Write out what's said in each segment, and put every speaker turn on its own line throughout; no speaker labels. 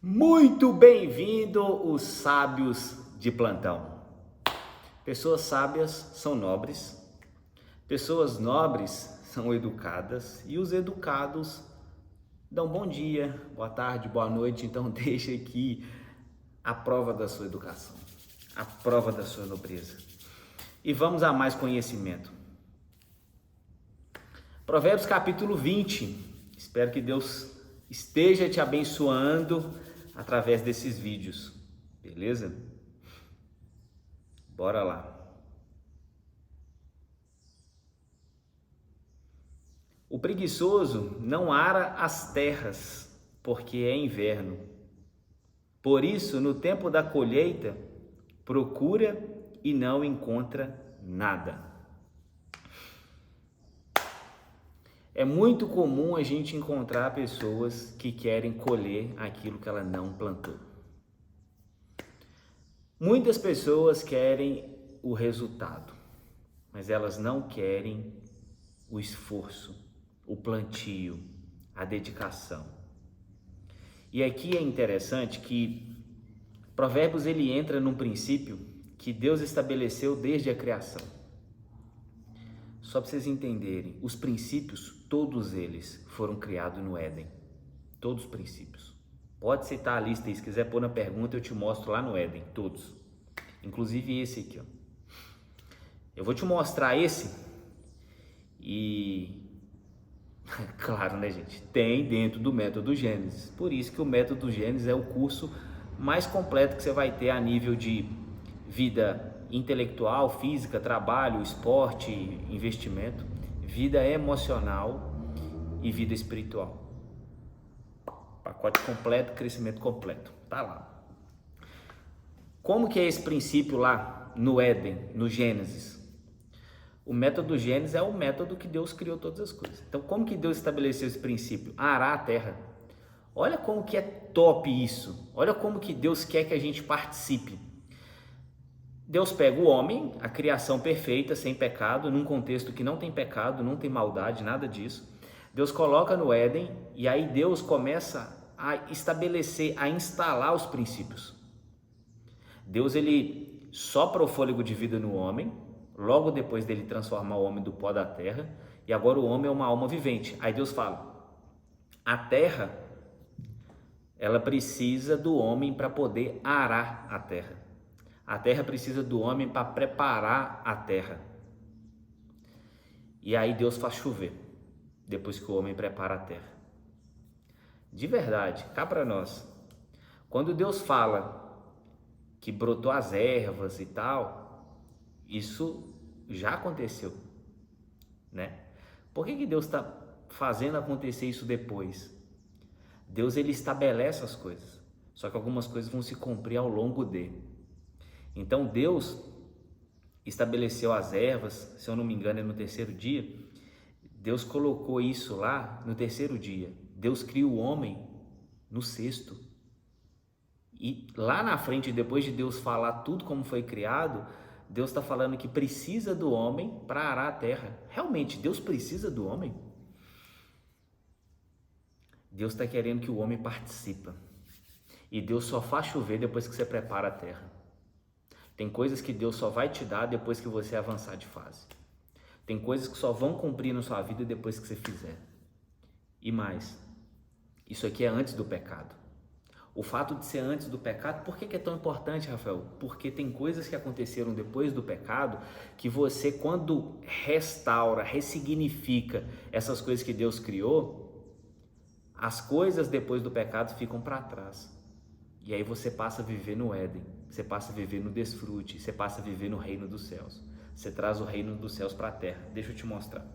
Muito bem-vindo, os sábios de plantão. Pessoas sábias são nobres, pessoas nobres são educadas e os educados dão bom dia, boa tarde, boa noite. Então deixa aqui a prova da sua educação, a prova da sua nobreza. E vamos a mais conhecimento. Provérbios capítulo 20. Espero que Deus esteja te abençoando através desses vídeos, beleza? Bora lá. O preguiçoso não ara as terras, porque é inverno. Por isso, no tempo da colheita, procura e não encontra nada. É muito comum a gente encontrar pessoas que querem colher aquilo que ela não plantou. Muitas pessoas querem o resultado, mas elas não querem o esforço, o plantio, a dedicação. E aqui é interessante que Provérbios ele entra num princípio que Deus estabeleceu desde a criação. Só para vocês entenderem, os princípios, todos eles foram criados no Éden. Todos os princípios. Pode citar a lista aí, se quiser pôr na pergunta, eu te mostro lá no Éden, todos. Inclusive esse aqui, ó. Eu vou te mostrar esse e... claro, né, gente? Tem dentro do método Gênesis. Por isso que o método Gênesis é o curso mais completo que você vai ter a nível de vida intelectual, física, trabalho, esporte, investimento, vida emocional e vida espiritual. Pacote completo, crescimento completo. Tá lá. Como que é esse princípio lá no Éden, no Gênesis? O método Gênesis é o método que Deus criou todas as coisas. Então, como que Deus estabeleceu esse princípio? Arar a terra. Olha como que é top isso. Olha como que Deus quer que a gente participe. Deus pega o homem, a criação perfeita, sem pecado, num contexto que não tem pecado, não tem maldade, nada disso. Deus coloca no Éden e aí Deus começa a estabelecer, a instalar os princípios. Deus ele sopra o fôlego de vida no homem, logo depois dele transformar o homem do pó da terra, e agora o homem é uma alma vivente. Aí Deus fala, a terra, ela precisa do homem para poder arar a terra. A terra precisa do homem para preparar a terra. E aí Deus faz chover, depois que o homem prepara a terra. De verdade, cá para nós, quando Deus fala que brotou as ervas e tal, isso já aconteceu, né? Por que Deus está fazendo acontecer isso depois? Deus ele estabelece as coisas, só que algumas coisas vão se cumprir ao longo dele. Então Deus estabeleceu as ervas, se eu não me engano é no terceiro dia. Deus colocou isso lá no terceiro dia. Deus cria o homem no sexto. E lá na frente, depois de Deus falar tudo como foi criado, Deus está falando que precisa do homem para arar a terra. Realmente, Deus precisa do homem? Deus está querendo que o homem participe. E Deus só faz chover depois que você prepara a terra. Tem coisas que Deus só vai te dar depois que você avançar de fase. Tem coisas que só vão cumprir na sua vida depois que você fizer. E mais, isso aqui é antes do pecado. O fato de ser antes do pecado, por que é tão importante, Rafael? Porque tem coisas que aconteceram depois do pecado que você, quando restaura, ressignifica essas coisas que Deus criou, as coisas depois do pecado ficam para trás. E aí você passa a viver no Éden, você passa a viver no desfrute, você passa a viver no reino dos céus. Você traz o reino dos céus para a terra. Deixa eu te mostrar.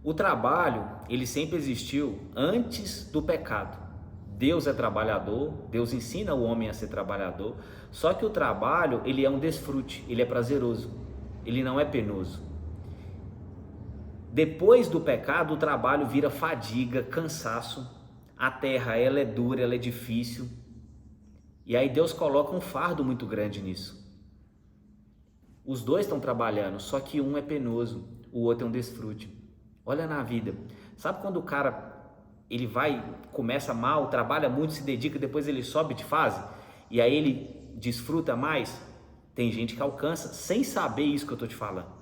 O trabalho, ele sempre existiu antes do pecado. Deus é trabalhador, Deus ensina o homem a ser trabalhador, só que o trabalho, ele é um desfrute, ele é prazeroso, ele não é penoso. Depois do pecado, o trabalho vira fadiga, cansaço. A terra, ela é dura, ela é difícil. E aí Deus coloca um fardo muito grande nisso. Os dois estão trabalhando, só que um é penoso, o outro é um desfrute. Olha na vida. Sabe quando o cara começa mal, trabalha muito, se dedica, depois ele sobe de fase e aí ele desfruta mais. Tem gente que alcança sem saber isso que eu estou te falando.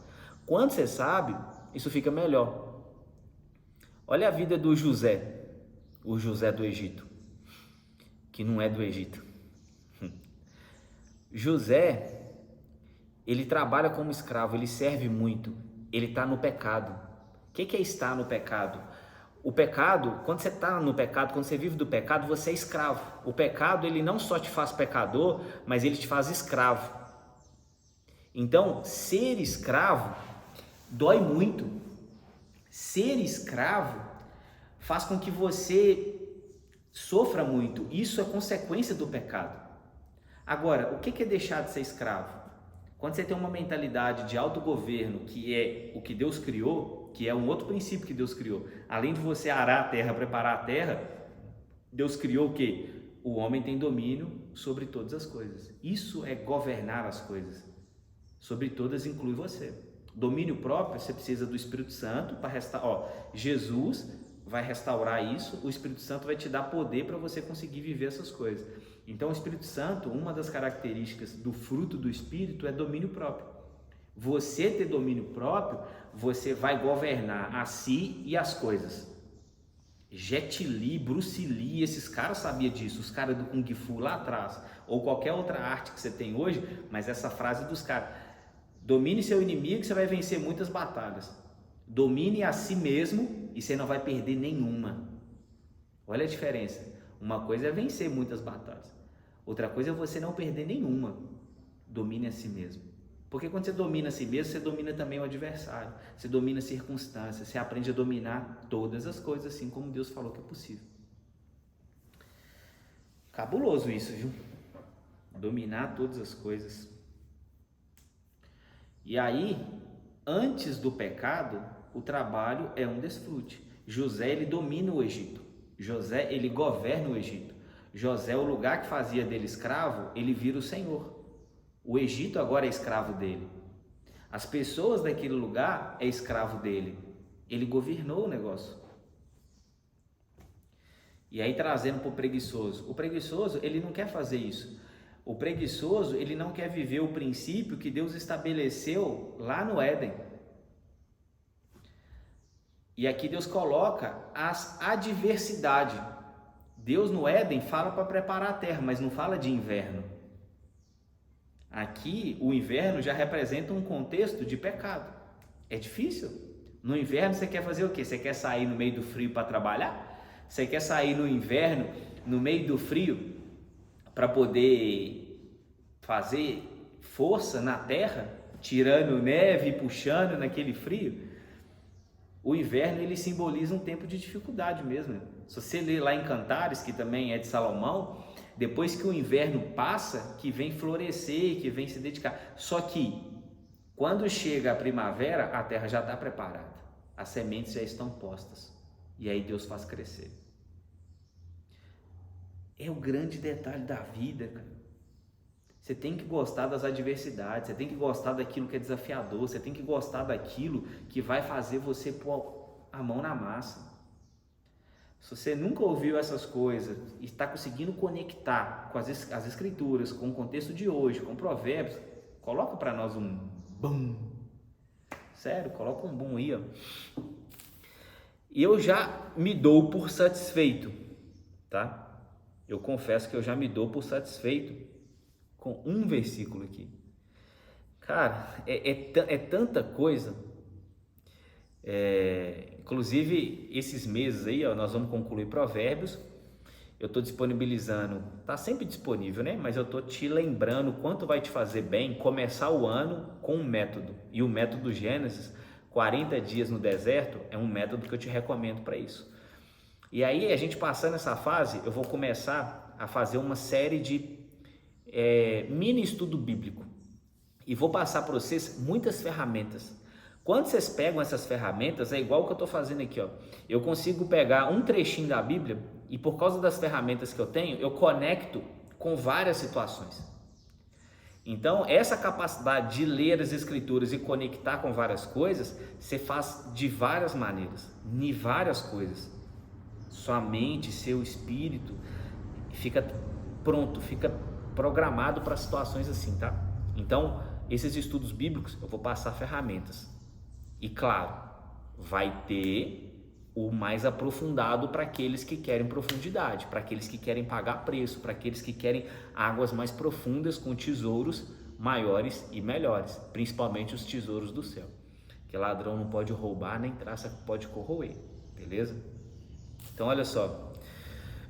Quando você sabe, isso fica melhor. Olha a vida do José, o José do Egito, que não é do Egito. José, ele trabalha como escravo, ele serve muito, ele está no pecado. O que é estar no pecado? O pecado, quando você está no pecado, quando você vive do pecado, você é escravo. O pecado, ele não só te faz pecador, mas ele te faz escravo. Então, ser escravo dói muito. Ser escravo faz com que você sofra muito. Isso é consequência do pecado. Agora, o que é deixar de ser escravo? Quando você tem uma mentalidade de autogoverno, que é o que Deus criou, que é um outro princípio que Deus criou. Além de você arar a terra, preparar a terra, Deus criou o quê? O homem tem domínio sobre todas as coisas. Isso é governar as coisas. Sobre todas inclui você. Domínio próprio, você precisa do Espírito Santo para restaurar. Jesus vai restaurar isso, o Espírito Santo vai te dar poder para você conseguir viver essas coisas. Então o Espírito Santo, uma das características do fruto do Espírito é domínio próprio. Você ter domínio próprio, você vai governar a si e as coisas. Jet Li, Bruce Lee, esses caras sabiam disso, os caras do Kung Fu lá atrás, ou qualquer outra arte que você tem hoje, mas essa frase dos caras: domine seu inimigo que você vai vencer muitas batalhas. Domine a si mesmo e você não vai perder nenhuma. Olha a diferença. Uma coisa é vencer muitas batalhas. Outra coisa é você não perder nenhuma. Domine a si mesmo. Porque quando você domina a si mesmo, você domina também o adversário. Você domina as circunstâncias. Você aprende a dominar todas as coisas, assim como Deus falou que é possível. Cabuloso isso, viu? Dominar todas as coisas. E aí, antes do pecado, o trabalho é um desfrute. José, ele domina o Egito. José, ele governa o Egito. José, o lugar que fazia dele escravo, ele vira o Senhor. O Egito agora é escravo dele. As pessoas daquele lugar é escravo dele. Ele governou o negócio. E aí trazendo para o preguiçoso. O preguiçoso, ele não quer fazer isso. O preguiçoso, ele não quer viver o princípio que Deus estabeleceu lá no Éden. E aqui Deus coloca as adversidades. Deus no Éden fala para preparar a terra, mas não fala de inverno. Aqui o inverno já representa um contexto de pecado. É difícil. No inverno você quer fazer o quê? Você quer sair no meio do frio para trabalhar? Você quer sair no inverno, no meio do frio, para poder fazer força na terra, tirando neve e puxando naquele frio? O inverno, ele simboliza um tempo de dificuldade mesmo. Se você ler lá em Cantares, que também é de Salomão, depois que o inverno passa, que vem florescer, que vem se dedicar. Só que, quando chega a primavera, a terra já está preparada. As sementes já estão postas. E aí Deus faz crescer. É o grande detalhe da vida, cara. Você tem que gostar das adversidades, você tem que gostar daquilo que é desafiador, você tem que gostar daquilo que vai fazer você pôr a mão na massa. Se você nunca ouviu essas coisas e está conseguindo conectar com as escrituras, com o contexto de hoje, com provérbios, coloca para nós um bum. Sério, coloca um bum aí, ó. E eu já me dou por satisfeito, tá? Eu confesso que eu já me dou por satisfeito com um versículo aqui. Cara, é tanta coisa. Inclusive, esses meses aí, ó, nós vamos concluir Provérbios. Eu estou disponibilizando, tá sempre disponível, né? Mas eu estou te lembrando quanto vai te fazer bem começar o ano com um método. E o método Gênesis, 40 dias no deserto, é um método que eu te recomendo para isso. E aí, a gente passando essa fase, eu vou começar a fazer uma série de mini estudo bíblico. E vou passar para vocês muitas ferramentas. Quando vocês pegam essas ferramentas, é igual o que eu estou fazendo aqui, ó. Eu consigo pegar um trechinho da Bíblia e por causa das ferramentas que eu tenho, eu conecto com várias situações. Então, essa capacidade de ler as escrituras e conectar com várias coisas, você faz de várias maneiras, em várias coisas. sua mente, seu espírito fica pronto, fica programado para situações assim, tá? Então, esses estudos bíblicos eu vou passar ferramentas. E claro, vai ter o mais aprofundado para aqueles que querem profundidade, para aqueles que querem pagar preço, para aqueles que querem águas mais profundas com tesouros maiores e melhores, principalmente os tesouros do céu. Que ladrão não pode roubar, nem traça pode corroer, beleza? Então olha só,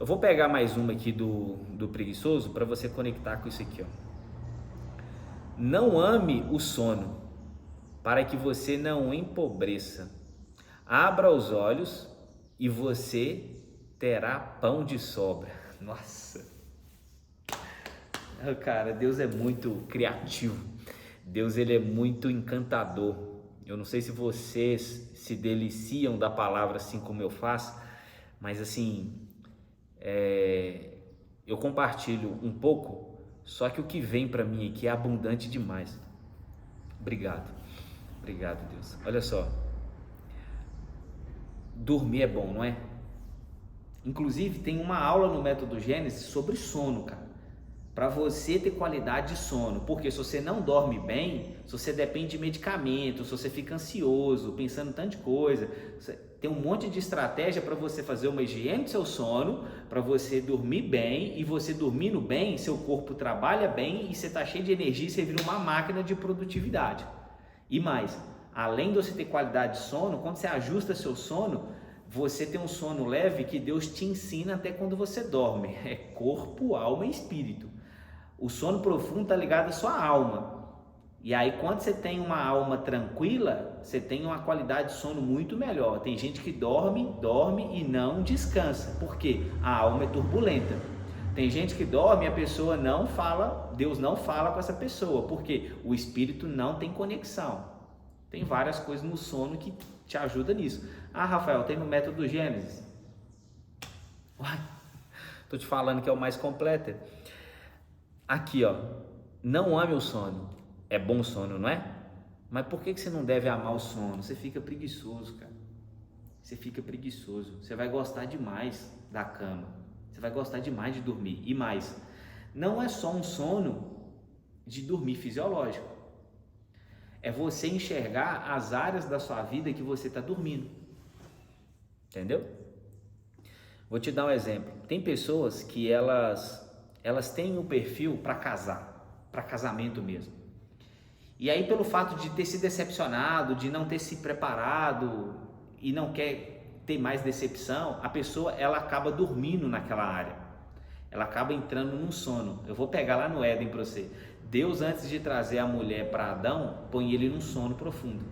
eu vou pegar mais uma aqui do preguiçoso para você conectar com isso aqui, ó. Não ame o sono, para que você não empobreça. Abra os olhos e você terá pão de sobra. Nossa, cara, Deus é muito criativo. Deus, ele é muito encantador. Eu não sei se vocês se deliciam da palavra assim como eu faço, mas assim, eu compartilho um pouco, só que o que vem para mim aqui é abundante demais. Obrigado, Deus. Olha só, dormir é bom, não é? Inclusive tem uma aula no Método Gênesis sobre sono, cara, para você ter qualidade de sono, porque se você não dorme bem, se você depende de medicamento, se você fica ansioso, pensando em tanta coisa, tem um monte de estratégia para você fazer uma higiene do seu sono, para você dormir bem, e você dormindo bem, seu corpo trabalha bem e você está cheio de energia e você vira uma máquina de produtividade. E mais, além de você ter qualidade de sono, quando você ajusta seu sono, você tem um sono leve que Deus te ensina até quando você dorme. É corpo, alma e espírito. O sono profundo está ligado à sua alma. E aí quando você tem uma alma tranquila, você tem uma qualidade de sono muito melhor. Tem gente que dorme e não descansa. Por quê? A alma é turbulenta. Tem gente que dorme e a pessoa não fala, Deus não fala com essa pessoa. Por quê? O espírito não tem conexão. Tem várias coisas no sono que te ajudam nisso. Ah, Rafael, tem no Método Gênesis. Uai, tô te falando que é o mais completo. Aqui, ó, não ame o sono. É bom o sono, não é? Mas por que você não deve amar o sono? Você fica preguiçoso, cara. Você fica preguiçoso. Você vai gostar demais da cama. Você vai gostar demais de dormir. E mais, não é só um sono de dormir fisiológico. É você enxergar as áreas da sua vida que você está dormindo. Entendeu? Vou te dar um exemplo. Tem pessoas que elas têm um perfil para casar, para casamento mesmo. E aí, pelo fato de ter se decepcionado, de não ter se preparado e não quer ter mais decepção, a pessoa ela acaba dormindo naquela área. Ela acaba entrando num sono. Eu vou pegar lá no Éden para você. Deus, antes de trazer a mulher para Adão, põe ele num sono profundo.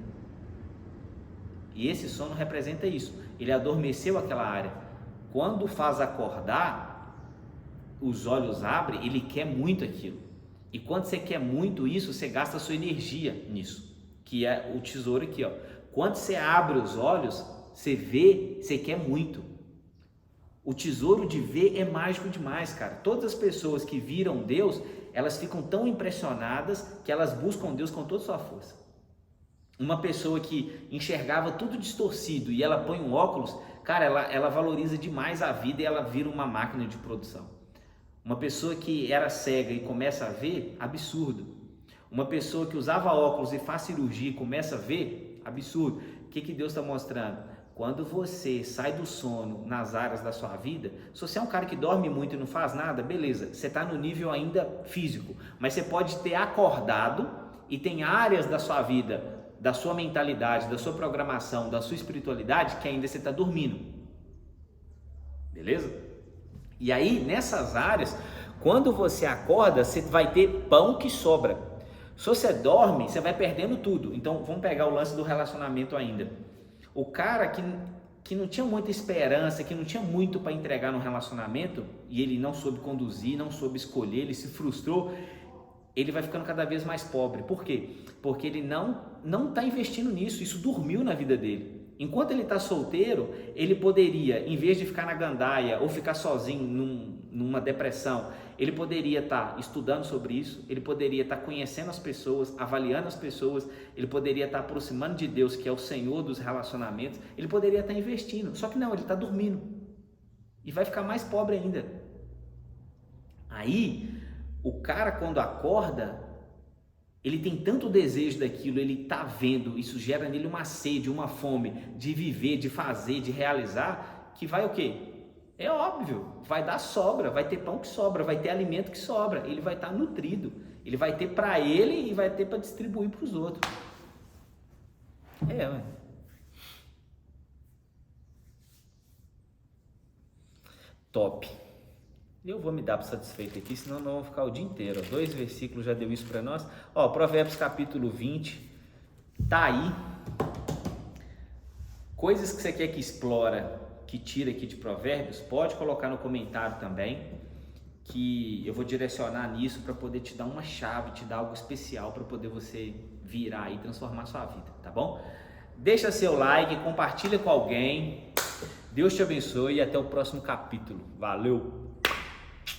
E esse sono representa isso. Ele adormeceu aquela área. Quando faz acordar, os olhos abrem, ele quer muito aquilo. E quando você quer muito isso, você gasta a sua energia nisso, que é o tesouro aqui, ó. Quando você abre os olhos, você vê, você quer muito. O tesouro de ver é mágico demais, cara. Todas as pessoas que viram Deus, elas ficam tão impressionadas que elas buscam Deus com toda a sua força. Uma pessoa que enxergava tudo distorcido e ela põe um óculos, cara, ela valoriza demais a vida e ela vira uma máquina de produção. Uma pessoa que era cega e começa a ver, absurdo. Uma pessoa que usava óculos e faz cirurgia e começa a ver, absurdo. O que Deus está mostrando? Quando você sai do sono nas áreas da sua vida, se você é um cara que dorme muito e não faz nada, beleza, você está no nível ainda físico, mas você pode ter acordado e tem áreas da sua vida, da sua mentalidade, da sua programação, da sua espiritualidade que ainda você está dormindo. Beleza? E aí, nessas áreas, quando você acorda, você vai ter pão que sobra. Se você dorme, você vai perdendo tudo. Então, vamos pegar o lance do relacionamento ainda. O cara que não tinha muita esperança, que não tinha muito para entregar no relacionamento, e ele não soube conduzir, não soube escolher, ele se frustrou, ele vai ficando cada vez mais pobre. Por quê? Porque ele não está investindo nisso, isso dormiu na vida dele. Enquanto ele está solteiro, ele poderia, em vez de ficar na gandaia ou ficar sozinho numa depressão, ele poderia estar estudando sobre isso, ele poderia estar conhecendo as pessoas, avaliando as pessoas, ele poderia estar aproximando de Deus, que é o Senhor dos relacionamentos, ele poderia estar investindo, só que não, ele está dormindo. e vai ficar mais pobre ainda. Aí, o cara quando acorda, ele tem tanto desejo daquilo, ele tá vendo, isso gera nele uma sede, uma fome de viver, de fazer, de realizar, que vai o quê? É óbvio, vai dar sobra, vai ter pão que sobra, vai ter alimento que sobra, ele vai estar nutrido, ele vai ter para ele e vai ter para distribuir para os outros. Ué. Top. Eu vou me dar por satisfeito aqui, senão nós vamos ficar o dia inteiro. 2 versículos já deu isso para nós. Ó, Provérbios capítulo 20, tá aí. Coisas que você quer que explora, que tira aqui de Provérbios, pode colocar no comentário também, que eu vou direcionar nisso para poder te dar uma chave, te dar algo especial para poder você virar e transformar a sua vida, tá bom? Deixa seu like, compartilha com alguém. Deus te abençoe e até o próximo capítulo. Valeu!